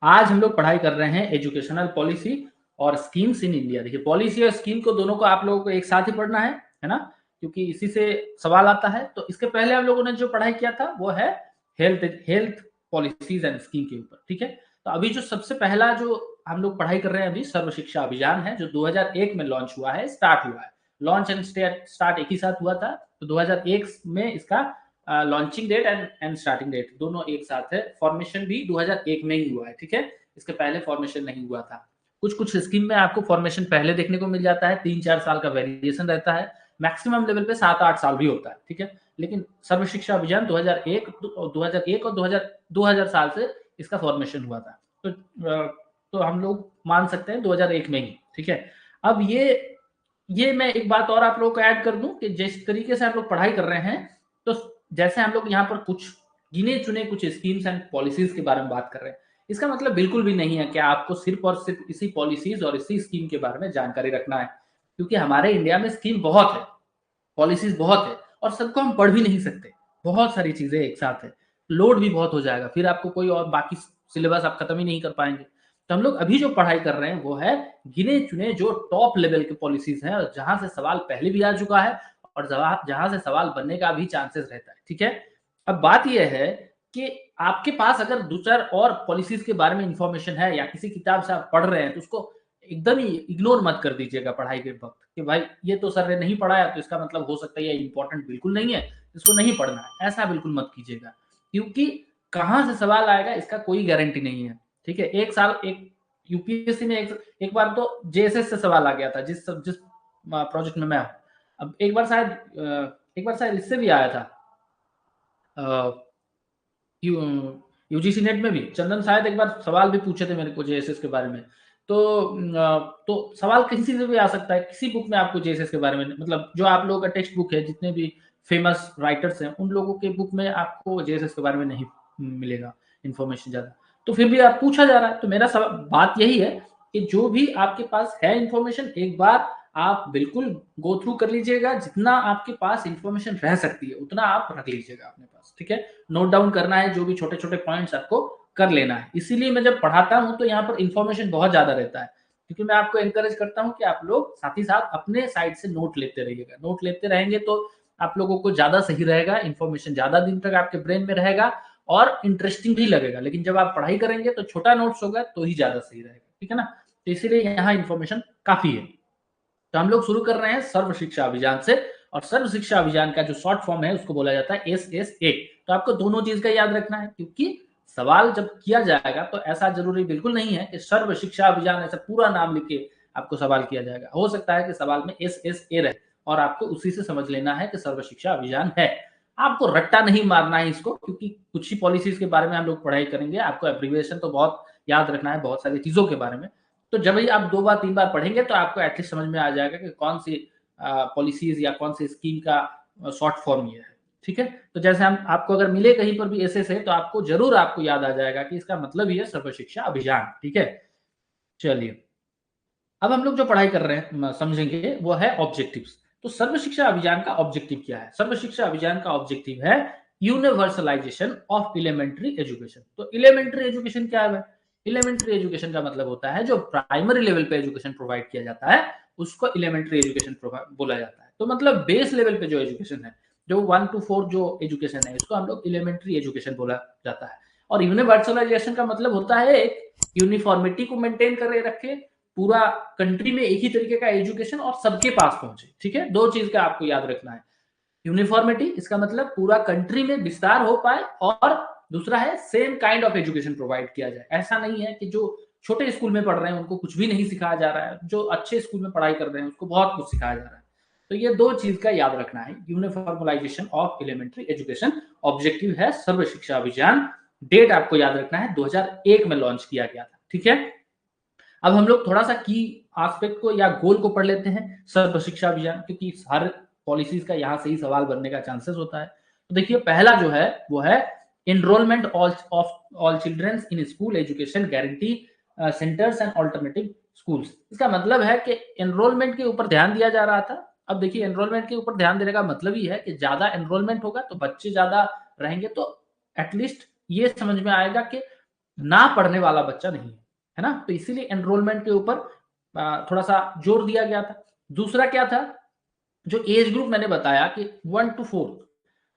आज हम लोग पढ़ाई कर रहे हैं एजुकेशनल पॉलिसी और स्कीम्स इन इंडिया। देखिए, पॉलिसी और स्कीम को दोनों को आप लोगों को एक साथ ही पढ़ना है ना, क्योंकि इसी से सवाल आता है। तो इसके पहले हम लोगों ने जो पढ़ाई किया था वो है health health policies and scheme के ऊपर, ठीक है। तो अभी जो सबसे पहला जो हम लोग पढ़ाई कर रहे हैं अभी सर्व शिक्षा अभियान है, जो 2001 में लॉन्च हुआ है, स्टार्ट हुआ है। लॉन्च एंड स्टार्ट एक ही साथ हुआ था। तो 2001 में इसका launching date and starting date दोनों एक साथ है। फॉर्मेशन भी 2001 में ही हुआ है, ठीक है। इसके पहले फॉर्मेशन नहीं हुआ था। कुछ कुछ स्कीम में आपको फॉर्मेशन पहले देखने को मिल जाता है, 3-4 साल का वेरिएशन रहता है, मैक्सिमम लेवल पे 7-8 साल भी होता है, ठीक है। लेकिन सर्व शिक्षा अभियान 2001 और 2000 साल से इसका फॉर्मेशन हुआ था। तो हम लोग मान सकते हैं 2001 में ही, ठीक है। अब ये मैं एक बात और आप लोगों को ऐड कर दूं कि जिस तरीके से आप लोग पढ़ाई कर रहे हैं, तो जैसे हम लोग यहाँ पर कुछ गिने चुने कुछ स्कीम्स एंड पॉलिसीज के बारे में बात कर रहे हैं, इसका मतलब बिल्कुल भी नहीं है कि आपको सिर्फ और सिर्फ इसी पॉलिसीज और इसी स्कीम के बारे में जानकारी रखना है, क्योंकि हमारे इंडिया में स्कीम बहुत है, पॉलिसीज बहुत है, और सबको हम पढ़ भी नहीं सकते। बहुत सारी चीजें एक साथ है, लोड भी बहुत हो जाएगा, फिर आपको कोई और बाकी सिलेबस आप खत्म ही नहीं कर पाएंगे। तो हम लोग अभी जो पढ़ाई कर रहे हैं वो है गिने चुने जो टॉप लेवल के पॉलिसीज हैं, और जहां से सवाल पहले भी आ चुका है और जहां से सवाल बनने का भी चांसेस रहता है, ठीक है। अब बात यह है कि आपके पास अगर दो चार और पॉलिसीज के बारे में इंफॉर्मेशन है या किसी किताब से आप पढ़ रहे हैं, तो उसको एकदम ही इग्नोर मत कर दीजिएगा पढ़ाई के वक्त कि भाई ये तो सर ने नहीं पढ़ाया तो इसका मतलब हो सकता है ये इंपॉर्टेंट बिल्कुल नहीं है, इसको नहीं पढ़ना है। ऐसा बिल्कुल मत कीजिएगा, क्योंकि कहाँ से सवाल आएगा इसका कोई गारंटी नहीं है, ठीक है। एक यूपीएससी में एक बार तो जेएसएस से सवाल आ गया था, जिस प्रोजेक्ट में मैं हूँ। अब एक बार शायद इससे भी आया था, यूजीसी नेट में भी चंदन शायद एक बार सवाल भी पूछे थे मेरे को जेएसएस के बारे में। तो सवाल किसी से भी आ सकता है, किसी बुक में आपको जेएसएस के बारे में, मतलब जो आप लोगों का टेक्स्ट बुक है, जितने भी फेमस राइटर्स हैं उन लोगों के बुक में आपको जेएसएस के बारे में नहीं मिलेगा इन्फॉर्मेशन ज्यादा। तो फिर भी आप पूछा जा रहा है, तो मेरा बात यही है कि जो भी आपके पास है इन्फॉर्मेशन, एक बार आप बिल्कुल गो थ्रू कर लीजिएगा, जितना आपके पास इंफॉर्मेशन रह सकती है उतना आप रख लीजिएगा अपने पास, ठीक है। नोट डाउन करना है, जो भी छोटे छोटे पॉइंट्स आपको कर लेना है। इसीलिए मैं जब पढ़ाता हूं तो यहाँ पर इंफॉर्मेशन बहुत ज्यादा रहता है, क्योंकि मैं आपको एनकरेज करता हूँ कि आप लोग साथ ही साथ अपने साइड से नोट लेते रहिएगा। नोट लेते रहेंगे तो आप लोगों को ज्यादा सही रहेगा, इंफॉर्मेशन ज्यादा दिन तक आपके ब्रेन में रहेगा और इंटरेस्टिंग भी लगेगा। लेकिन जब आप पढ़ाई करेंगे तो छोटा नोट्स होगा तो ही ज्यादा सही रहेगा, ठीक है ना। तो इसीलिए यहाँ इंफॉर्मेशन काफी है। तो हम लोग शुरू कर रहे हैं सर्व शिक्षा अभियान से, और सर्व शिक्षा अभियान का जो शॉर्ट फॉर्म है उसको बोला जाता है SSA। तो आपको दोनों चीज का याद रखना है, क्योंकि सवाल जब किया जाएगा तो ऐसा जरूरी बिल्कुल नहीं है कि सर्व शिक्षा अभियान ऐसा पूरा नाम लिख के आपको सवाल किया जाएगा। हो सकता है कि सवाल में SSA रहे और आपको उसी से समझ लेना है कि सर्व शिक्षा अभियान है। आपको रट्टा नहीं मारना है इसको, क्योंकि कुछ ही पॉलिसीज के बारे में हम लोग पढ़ाई करेंगे। आपको एब्रिविएशन तो बहुत याद रखना है, बहुत सारी चीजों के बारे में। तो जब ही आप 2 बार 3 बार पढ़ेंगे तो आपको एटलीस्ट समझ में आ जाएगा कि कौन सी पॉलिसीज या कौन सी स्कीम का शॉर्ट फॉर्म ये है, ठीक है। तो जैसे हम आपको अगर मिले कहीं पर भी ऐसे से, तो आपको जरूर आपको याद आ जाएगा कि इसका मतलब ही है सर्व शिक्षा अभियान, ठीक है। चलिए, अब हम लोग जो पढ़ाई कर रहे हैं समझेंगे वो है ऑब्जेक्टिव्स। तो सर्व शिक्षा अभियान का ऑब्जेक्टिव क्या है? सर्व शिक्षा अभियान का ऑब्जेक्टिव है यूनिवर्सलाइजेशन ऑफ एलिमेंट्री एजुकेशन। तो एलिमेंट्री एजुकेशन क्या है? एलिमेंट्री एजुकेशन का मतलब होता है जो प्राइमरी लेवल पे एजुकेशन प्रोवाइड किया जाता है, उसको एलिमेंट्री एजुकेशन बोला जाता है। तो मतलब बेस लेवल पे जो एजुकेशन है, जो 1 to 4 जो एजुकेशन है, उसको हम लोग एलिमेंट्री एजुकेशन बोला जाता है। और यूनिवर्सलाइजेशन का मतलब होता है एक यूनिफॉर्मिटी को मेंटेन कर रखे, पूरा कंट्री में एक ही तरीके का एजुकेशन और सबके पास पहुंचे, ठीक है। दो चीज का आपको याद रखना है, यूनिफॉर्मिटी इसका मतलब पूरा कंट्री में विस्तार हो पाए, और दूसरा है same kind of education provide किया जाए। ऐसा नहीं है कि जो छोटे स्कूल में पढ़ रहे हैं उनको कुछ भी नहीं सिखाया जा रहा है, जो अच्छे स्कूल में पढ़ाई कर रहे हैं उसको बहुत कुछ सिखाया जा रहा है। तो ये दो चीज का याद रखना है, यूनिफॉर्मलाइजेशन ऑफ एलिमेंट्री एजुकेशन ऑब्जेक्टिव है सर्व शिक्षा अभियान। डेट आपको याद रखना है 2001 में लॉन्च किया गया था, ठीक है। अब हम लोग थोड़ा सा की एस्पेक्ट को या गोल को पढ़ लेते हैं सर्व शिक्षा अभियान, क्योंकि हर पॉलिसीज का यहाँ से ही सवाल बनने का चांसेस होता है। तो देखिए, पहला जो है वो है enrolment of all children's in school education guarantee centres and alternative schools. इसका मतलब है कि एनरोलमेंट के ऊपर ध्यान दिया जा रहा था, अब देखिए एनरोलमेंट के ऊपर ध्यान देने का मतलब ही है कि ज़्यादा एनरोलमेंट होगा तो बच्चे ज़्यादा रहेंगे, तो एटलीस्ट ये समझ में आएगा कि ना पढ़ने वाला बच्चा नहीं है ना? तो इसीलिए एनरोलमेंट के ऊपर थोड़ा-सा जोर दिया गया था। दूसरा क्या था, जो एज ग्रुप मैंने बताया कि 1 टू 4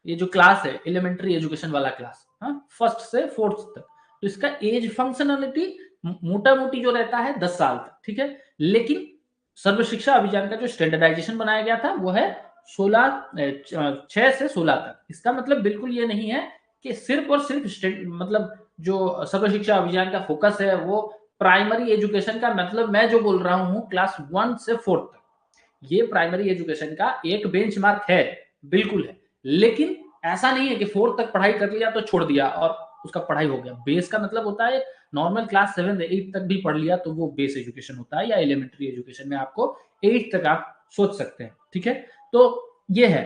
ये जो क्लास है एलिमेंट्री एजुकेशन वाला क्लास, हाँ, फर्स्ट से फोर्थ तक, तो इसका एज फंक्शनलिटी मोटा मोटी जो रहता है 10 साल तक, ठीक है। लेकिन सर्व शिक्षा अभियान का जो स्टैंडर्डाइजेशन बनाया गया था वो है 6 से 16 तक। इसका मतलब बिल्कुल ये नहीं है कि सिर्फ और सिर्फ मतलब जो सर्व शिक्षा अभियान का फोकस है वो प्राइमरी एजुकेशन का, मतलब मैं जो बोल रहा हूँ क्लास 1 से 4 तक, ये प्राइमरी एजुकेशन का एक बेंचमार्क है, बिल्कुल है। लेकिन ऐसा नहीं है कि 4 तक पढ़ाई कर लिया तो छोड़ दिया और उसका पढ़ाई हो गया। बेस का मतलब होता है नॉर्मल क्लास 7 8 तक भी पढ़ लिया तो वो बेस एजुकेशन होता है, या एलिमेंट्री एजुकेशन में आपको 8 तक आप सोच सकते हैं, ठीक है। तो ये है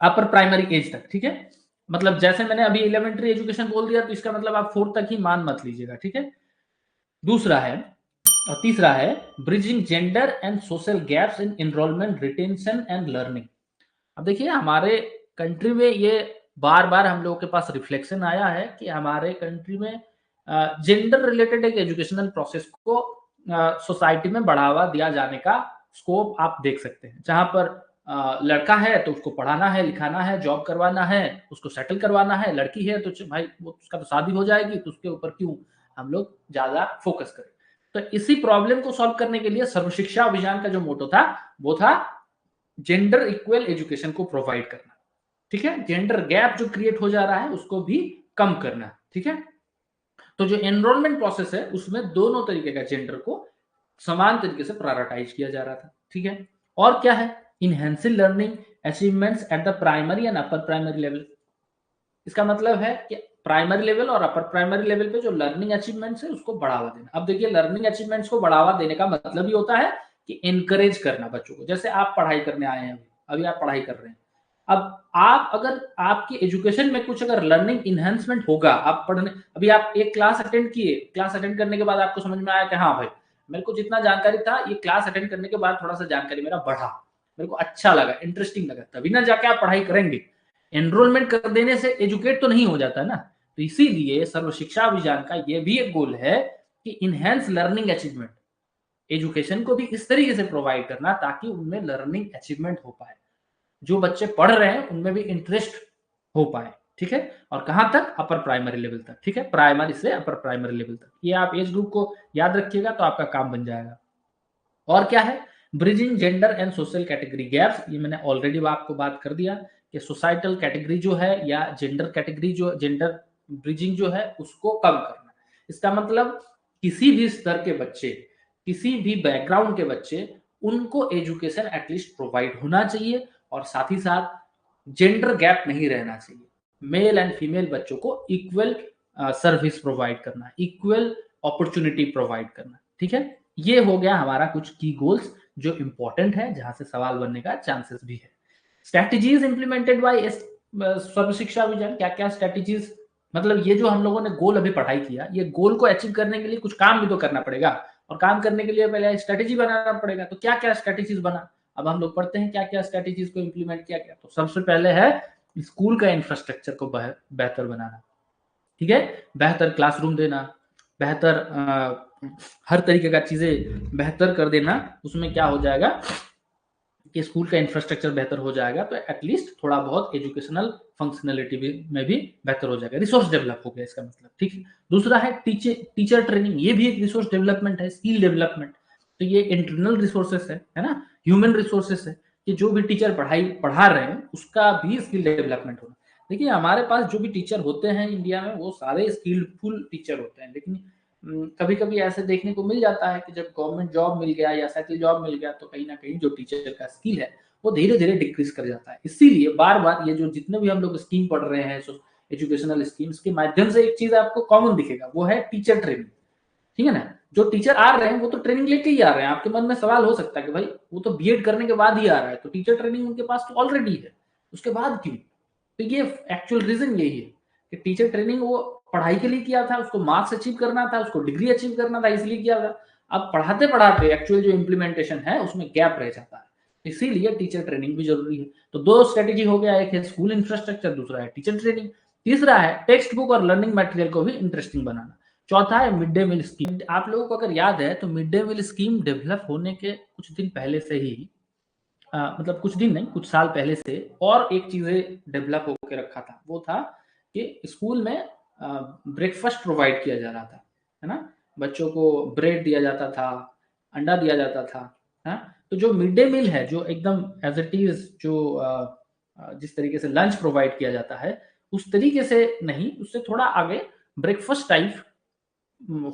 अपर प्राइमरी एज तक, ठीक है। मतलब जैसे मैंने अभी एलिमेंट्री एजुकेशन बोल दिया तो इसका मतलब आप 4 तक ही मान मत लीजिएगा, ठीक है। दूसरा है और तीसरा है bridging gender and social gaps in enrolment retention and learning. अब देखिए हमारे कंट्री में ये बार बार हम लोगों के पास रिफ्लेक्शन आया है कि हमारे कंट्री में जेंडर रिलेटेड एक एजुकेशनल प्रोसेस को सोसाइटी में बढ़ावा दिया जाने का स्कोप आप देख सकते हैं, जहां पर लड़का है तो उसको पढ़ाना है, लिखाना है, जॉब करवाना है, उसको सेटल करवाना है, लड़की है तो भाई वो उसका तो शादी हो जाएगी, तो उसके ऊपर क्यों हम लोग ज्यादा फोकस करें। तो इसी प्रॉब्लम को सॉल्व करने के लिए सर्व शिक्षा अभियान का जो मोटो था वो था जेंडर इक्वल एजुकेशन को प्रोवाइड करना, ठीक है। जेंडर गैप जो क्रिएट हो जा रहा है उसको भी कम करना, ठीक है। तो जो एनरोलमेंट प्रोसेस है उसमें दोनों तरीके का जेंडर को समान तरीके से प्रायोरिटाइज किया जा रहा था, ठीक है। और क्या है, enhancing learning achievements at the primary and upper primary level. इसका मतलब है कि प्राइमरी लेवल और अपर प्राइमरी लेवल पे जो लर्निंग अचीवमेंट्स है उसको बढ़ावा देना। अब देखिए लर्निंग अचीवमेंट्स को बढ़ावा देने का मतलब ही होता है कि एनकरेज करना बच्चों को। जैसे आप पढ़ाई करने आए हैं, अभी आप पढ़ाई कर रहे हैं, अब आप अगर आपकी एजुकेशन में कुछ अगर लर्निंग इनहेंसमेंट होगा, आप पढ़ने, अभी आप एक क्लास अटेंड किए, क्लास अटेंड करने के बाद आपको समझ में आया कि हाँ भाई मेरे को जितना जानकारी था ये क्लास अटेंड करने के बाद थोड़ा सा जानकारी मेरा बढ़ा, मेरे को अच्छा लगा, इंटरेस्टिंग लगा, तभी ना जाके आप पढ़ाई करेंगे। एनरोलमेंट कर देने से एजुकेट तो नहीं हो जाता है ना। तो इसीलिए सर्व शिक्षा अभियान का ये भी एक गोल है कि इनहेंस लर्निंग अचीवमेंट, एजुकेशन को भी इस तरीके से प्रोवाइड करना ताकि उनमें लर्निंग अचीवमेंट हो पाए, जो बच्चे पढ़ रहे हैं उनमें भी इंटरेस्ट हो पाए, ठीक है। और कहां तक, अपर प्राइमरी लेवल तक, ठीक है, प्राइमरी से अपर प्राइमरी लेवल तक। ये आप एज ग्रुप को याद रखिएगा तो आपका काम बन जाएगा। और क्या है, bridging gender and social category gaps, ये मैंने ऑलरेडी आपको बात कर दिया कि सोसाइटल कैटेगरी जो है या जेंडर कैटेगरी जो जेंडर ब्रिजिंग जो है उसको कम करना। इसका मतलब किसी भी स्तर के बच्चे, किसी भी बैकग्राउंड के बच्चे, उनको एजुकेशन एटलीस्ट प्रोवाइड होना चाहिए और साथ ही साथ जेंडर गैप नहीं रहना चाहिए। मेल एंड फीमेल बच्चों को इक्वल सर्विस प्रोवाइड करना, इक्वल अपॉर्चुनिटी प्रोवाइड करना, ठीक है। ये हो गया हमारा कुछ की गोल्स जो इंपॉर्टेंट है, जहां से सवाल बनने का चांसेस भी है। स्ट्रेटेजीज इंप्लीमेंटेड बाय सर्व शिक्षा अभियान, क्या क्या स्ट्रेटेजीज, मतलब ये जो हम लोगों ने गोल अभी पढ़ाई किया, ये गोल को अचीव करने के लिए कुछ काम भी तो करना पड़ेगा, और काम करने के लिए पहले स्ट्रेटेजी बनाना पड़ेगा। तो क्या क्या स्ट्रेटेजीज बना, अब हम लोग पढ़ते हैं क्या क्या स्ट्रेटेजीज को इंप्लीमेंट किया गया। तो सबसे पहले है स्कूल का इंफ्रास्ट्रक्चर को बेहतर बनाना, ठीक है, बेहतर क्लासरूम देना, बेहतर हर तरीके का चीजें बेहतर कर देना। उसमें क्या हो जाएगा कि स्कूल का इंफ्रास्ट्रक्चर बेहतर हो जाएगा तो एटलीस्ट थोड़ा बहुत एजुकेशनल फंक्शनलिटी में भी बेहतर हो जाएगा, रिसोर्स डेवलप हो गया इसका मतलब, ठीक है। दूसरा है टीचर ट्रेनिंग, ये भी एक रिसोर्स डेवलपमेंट है, स्किल डेवलपमेंट। तो ये इंटरनल रिसोर्सेस है ना, ह्यूमन रिसोर्सेस है कि जो भी टीचर पढ़ा रहे हैं उसका भी स्किल डेवलपमेंट होना। देखिए हमारे पास जो भी टीचर होते हैं इंडिया में वो सारे स्किलफुल टीचर होते हैं, लेकिन कभी कभी ऐसे देखने को मिल जाता है कि जब गवर्नमेंट जॉब मिल गया या सेटल जॉब मिल गया तो कहीं ना कहीं जो टीचर का स्किल है वो धीरे धीरे डिक्रीज कर जाता है। इसीलिए बार बार ये जो जितने भी हम लोग स्कीम पढ़ रहे हैं एजुकेशनल स्कीम्स के माध्यम से एक चीज आपको कॉमन दिखेगा, वो है टीचर ट्रेनिंग, ठीक है ना। जो टीचर आ रहे हैं वो तो ट्रेनिंग लेके ही आ रहे हैं। आपके मन में सवाल हो सकता है कि भाई वो तो बीएड करने के बाद ही आ रहा है, तो टीचर ट्रेनिंग उनके पास तो ऑलरेडी है, उसके बाद क्यों। तो ये एक्चुअल रीजन यही है कि टीचर ट्रेनिंग वो पढ़ाई के लिए किया था, उसको मार्क्स अचीव करना था, उसको डिग्री अचीव करना था, इसलिए किया था। अब पढ़ाते पढ़ाते एक्चुअल जो इम्प्लीमेंटेशन है उसमें गैप रह जाता है, इसीलिए टीचर ट्रेनिंग भी जरूरी है। तो 2 स्ट्रेटेजी हो गया, एक है स्कूल इंफ्रास्ट्रक्चर, दूसरा है टीचर ट्रेनिंग, तीसरा है टेक्स्ट बुक और लर्निंग मटेरियल को भी इंटरेस्टिंग बनाना, चौथा है मिड डे मील स्कीम। आप लोगों को अगर याद है तो mid day meal scheme develop होने के कुछ दिन पहले से ही मतलब कुछ दिन नहीं, कुछ साल पहले से और एक चीजें डेवलप होकर रखा था, वो था कि स्कूल में ब्रेकफास्ट प्रोवाइड किया जा रहा था, है ना। बच्चों को ब्रेड दिया जाता था, अंडा दिया जाता था, है। तो जो मिड डे मील है, जो एकदम एज इट इज, जो जिस तरीके से लंच प्रोवाइड किया जाता है उस तरीके से नहीं, उससे थोड़ा आगे ब्रेकफास्ट टाइप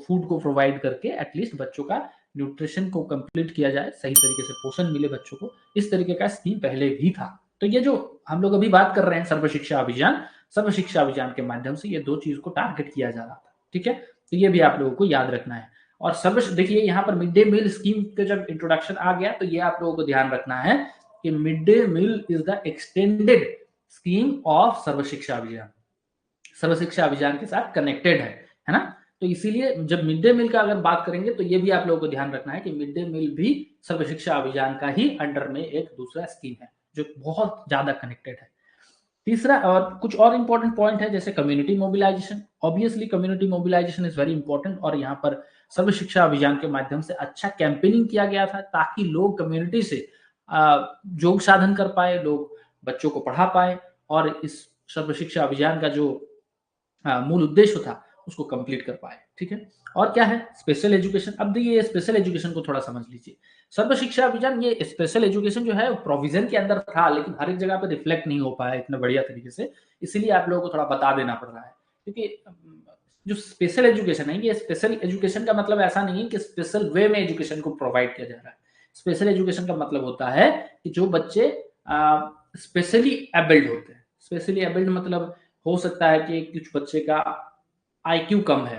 फूड को प्रोवाइड करके एटलीस्ट बच्चों का न्यूट्रिशन को कंप्लीट किया जाए, सही तरीके से पोषण मिले बच्चों को, इस तरीके का स्कीम पहले भी था। तो ये जो हम लोग अभी बात कर रहे हैं सर्व शिक्षा अभियान, सर्व शिक्षा अभियान के माध्यम से ये 2 चीज को टारगेट किया जा रहा था, ठीक है। तो ये भी आप लोगों को याद रखना है। और देखिए यहाँ पर मिड डे मील स्कीम का जब इंट्रोडक्शन आ गया तो ये आप लोगों को ध्यान रखना है कि mid day meal is the extended scheme of Sarva Shiksha Abhiyan, सर्व शिक्षा अभियान के साथ कनेक्टेड है ना। तो इसीलिए जब मिड डे मील का अगर बात करेंगे तो ये भी आप लोगों को ध्यान रखना है कि मिड डे मील भी सर्व शिक्षा अभियान का ही अंडर में एक दूसरा स्कीम है जो बहुत ज्यादा कनेक्टेड है। तीसरा और कुछ और इंपॉर्टेंट पॉइंट है जैसे community mobilisation. Obviously community mobilisation is very important और यहाँ पर सर्व शिक्षा अभियान के माध्यम से अच्छा कैंपेनिंग किया गया था ताकि लोग कम्युनिटी से योग साधन कर पाए, लोग बच्चों को पढ़ा पाए और इस सर्व शिक्षा अभियान का जो मूल उद्देश्य था उसको कंप्लीट कर पाए, ठीक है। और क्या है स्पेशल एजुकेशन। अब देखिए स्पेशल एजुकेशन को थोड़ा समझ लीजिए। सर्व शिक्षा अभियान, ये स्पेशल एजुकेशन जो है प्रोविजन के अंदर था लेकिन हर एक जगह पे रिफ्लेक्ट नहीं हो पाया इतना बढ़िया तरीके से, इसीलिए आप लोगों को थोड़ा बता देना पड़ रहा है। क्योंकि जो स्पेशल एजुकेशन है, ये स्पेशल एजुकेशन का मतलब ऐसा नहीं है कि स्पेशल वे में एजुकेशन को प्रोवाइड किया जा रहा है। स्पेशल एजुकेशन का मतलब होता है कि जो बच्चे स्पेशली एबल्ड होते हैं। स्पेशली एबल्ड मतलब हो सकता है कि कुछ बच्चे का आईक्यू कम है,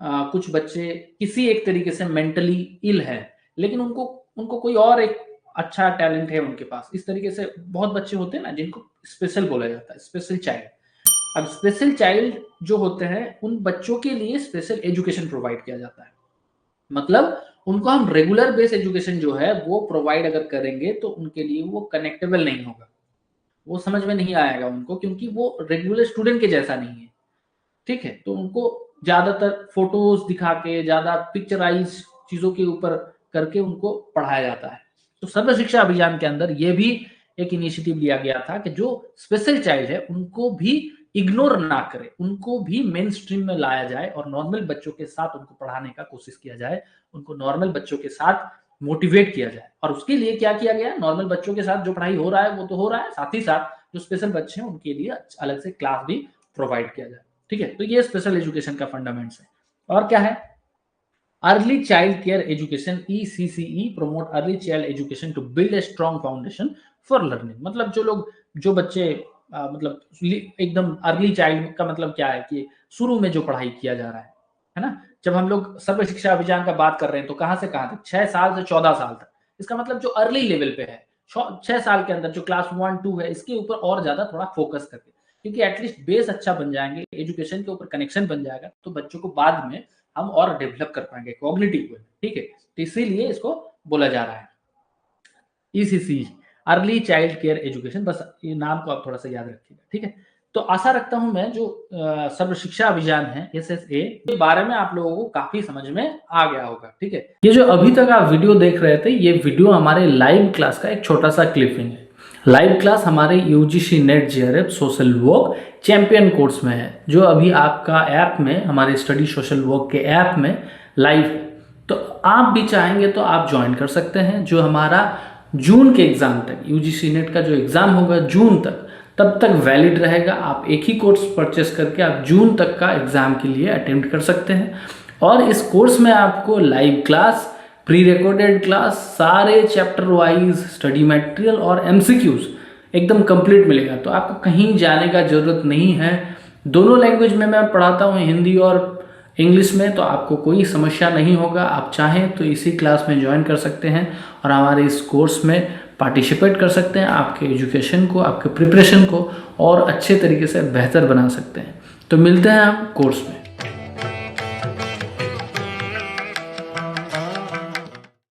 कुछ बच्चे किसी एक तरीके से मेंटली इल है लेकिन उनको कोई और एक अच्छा टैलेंट है उनके पास, इस तरीके से बहुत बच्चे होते हैं ना जिनको स्पेशल बोला जाता है, स्पेशल चाइल्ड। अब स्पेशल चाइल्ड जो होते हैं उन बच्चों के लिए स्पेशल एजुकेशन प्रोवाइड किया जाता है। मतलब उनको हम रेगुलर बेस एजुकेशन जो है वो प्रोवाइड अगर करेंगे तो उनके लिए वो कनेक्टेबल नहीं होगा, वो समझ में नहीं आएगा उनको, क्योंकि वो रेगुलर स्टूडेंट के जैसा नहीं है, ठीक है। तो उनको ज्यादातर फोटोज दिखा के, ज्यादा पिक्चराइज चीजों के ऊपर करके उनको पढ़ाया जाता है। तो सर्व शिक्षा अभियान के अंदर ये भी एक इनिशिएटिव लिया गया था कि जो स्पेशल चाइल्ड है उनको भी इग्नोर ना करे, उनको भी मेन स्ट्रीम में लाया जाए और नॉर्मल बच्चों के साथ उनको पढ़ाने का कोशिश किया जाए, उनको नॉर्मल बच्चों के साथ मोटिवेट किया जाए। और उसके लिए क्या किया गया, नॉर्मल बच्चों के साथ जो पढ़ाई हो रहा है वो तो हो रहा है, साथ ही साथ जो स्पेशल बच्चे हैं उनके लिए अलग से क्लास भी प्रोवाइड किया जाए, ठीक है। तो ये स्पेशल एजुकेशन का फंडामेंट्स है। और क्या है, early child care education ECCE promote early child education to build a strong foundation for learning. मतलब जो बच्चे मतलब एकदम अर्ली चाइल्ड का मतलब क्या है कि शुरू में जो पढ़ाई किया जा रहा है ना। जब हम लोग सर्व शिक्षा अभियान का बात कर रहे हैं तो कहां से कहां तक, 6 साल से 14 साल तक, इसका मतलब जो अर्ली लेवल पे है 6 साल के अंदर जो क्लास 1 2 है इसके ऊपर और ज्यादा थोड़ा फोकस करके, क्योंकि एटलीस्ट बेस अच्छा बन जाएंगे, एजुकेशन के ऊपर कनेक्शन बन जाएगा तो बच्चों को बाद में हम और डेवलप कर पाएंगे कॉग्निटिव वे, ठीक है। तो इसीलिए इसको बोला जा रहा है ECCE, early child care education. बस ये नाम को आप थोड़ा सा याद रखिएगा, ठीक है। तो आशा रखता हूं मैं जो सर्व शिक्षा अभियान है SSA के बारे में आप लोगों को काफी समझ में आ गया होगा, ठीक है। ये जो अभी तक आप वीडियो देख रहे थे ये वीडियो हमारे लाइव क्लास का एक छोटा सा क्लिपिंग है। लाइव क्लास हमारे UGC net JRF social work champion course में है, जो अभी आपका ऐप में, हमारे स्टडी सोशल वर्क के ऐप में लाइव है। तो आप भी चाहेंगे तो आप ज्वाइन कर सकते हैं। जो हमारा जून के एग्जाम तक, UGC नेट का जो एग्जाम होगा जून तक, तब तक वैलिड रहेगा। आप एक ही कोर्स परचेस करके आप जून तक का एग्जाम के लिए अटेम्प्ट कर सकते हैं। और इस कोर्स में आपको live class, pre recorded class, सारे चैप्टर वाइज स्टडी मटेरियल और MCQs एकदम कंप्लीट मिलेगा। तो आपको कहीं जाने का जरूरत नहीं है। दोनों लैंग्वेज में मैं पढ़ाता हूँ, हिंदी और इंग्लिश में, तो आपको कोई समस्या नहीं होगा। आप चाहें तो इसी क्लास में ज्वाइन कर सकते हैं और हमारे इस कोर्स में पार्टिसिपेट कर सकते हैं। आपके एजुकेशन को, आपके प्रिपरेशन को और अच्छे तरीके से बेहतर बना सकते हैं। तो मिलते हैं हम कोर्स में।